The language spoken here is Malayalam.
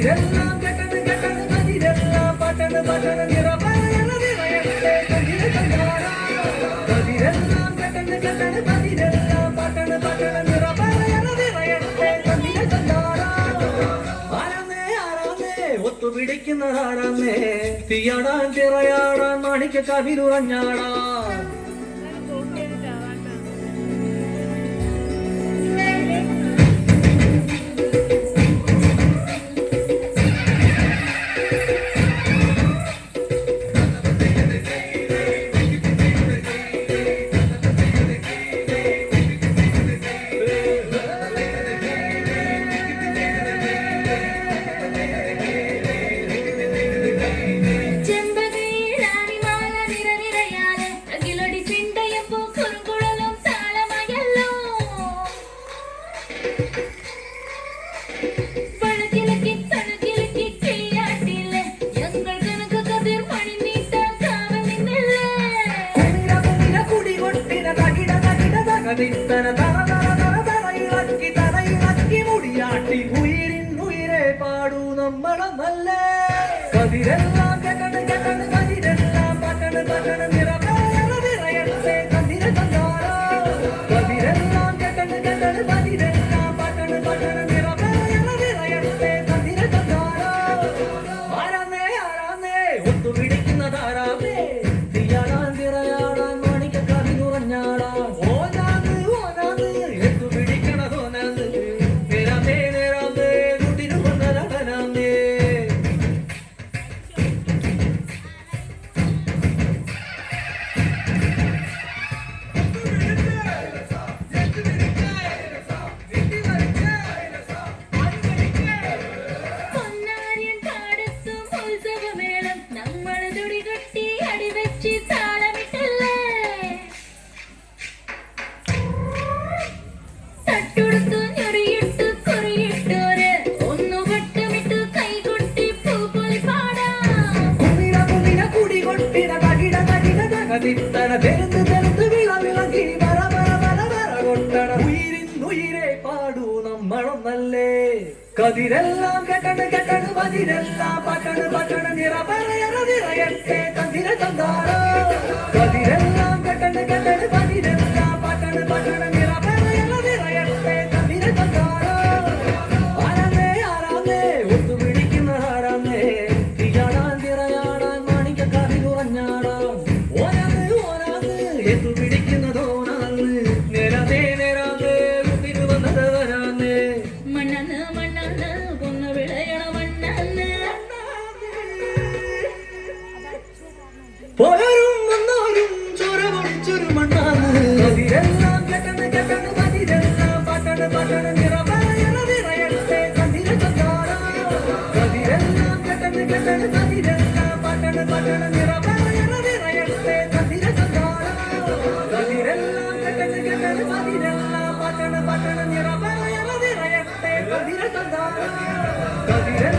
കതിരെല്ലാം കെട്ടണ് കെട്ടണ് കതിരെല്ലാം പട്ടണ് പട്ടണ് നിറപറയണ നിറയട്ടെ കതിര കണ്ടാട കതിരെല്ലാം കെട്ടണ് കെട്ടണ് കതിരെല്ലാം പട്ടണ് പട്ടണ് നിറപറയണ നിറയട്ടെ കതിര കണ്ടാട ആരാന്നേ ആരാന്നേ ഒത്തുപിടിക്കുന്നതാരാന്നേ തീയാടാൻ തിറയാടാൻ മാണിക്ക കവിരുറഞ്ഞാടാൻ മുടിയാട്ടി ഉയിരിന്നുയിരെ പാടൂ നമ്മളെ നല്ല കതിരെല്ലാം കെട്ടണ് കെട്ടണ് കതിരെല്ലാം പട്ടണ് പട്ടണ് നിറപറയണ നിറയട്ടെ കതിര കണ്ടാട കതിരെല്ലാം കെട്ടണ് കെട്ടണ് കതിരെല്ലാം പട്ടണ് പട്ടണ് നിറപറയണ നിറയട്ടെ കതിര കണ്ടാട ആരാന്നേ ആരാന്നേ ഒത്തുപിടിക്കുന്നതാരാന്നേ തീയാടാൻ തിറയാടാൻ മാണിക്ക കവിനുറഞ്ഞാടാൻ പാടൂ നമ്മളും നല്ലേ കതിരെല്ലാം കെട്ടണ് കെട്ടണ് പതിരെല്ലാം പട്ടണ് പട്ടണ് നിറപറയണ നിറയട്ടെ കതിര കണ്ടാട കതിരെല്ലാം കെട്ടണ് കെട്ടണ് പതിരെല്ലാം പട്ടണ് പട്ടണ് നിറപറയണ നിറയട്ടെ കതിര കണ്ടാട ആരാന്നേ ആരാന്നേ ഒത്തുപിടിക്കുന്നതാരാന്നേ തീയാടാൻ തിറയാടാൻ മാണിക്ക കവിനുറഞ്ഞാടാൻ ഓരാന്ന് ഓരാന്ന് എത്തുപിടിക്കുന്നതോനാന്ന് നേരാന്നേ നേരാന്നേ തിരുവന്നതവരാന്നേ മണ്ണന്ന് മണ്ണന്ന് പൊന്ന് വിളയണ മണ്ണന്ന് പോരും വന്നാലും ചോര പൊടിച്ചൊരു മണ്ണാന്ന് കതിരെല്ലാം കെട്ടണ് കെട്ടണ് കതിരെല്ലാം പട്ടണ് പട്ടണ് നിറപറയണ നിറയട്ടെ കതിര കണ്ടാട കതിരെല്ലാം കെട്ടണ് കെട്ടണ് കതിരെല്ലാം പട്ടണ് പട്ടണ് നിറപറയണ നിറയട്ടെ കതിര കണ്ടാട കതിരെല്ലാം കെട്ടണ് കെട്ടണ് കതിരെല്ലാം പട്ടണ് പട്ടണ് നിറപറയണ നിറയട്ടെ കതിര കണ്ടാട കതിര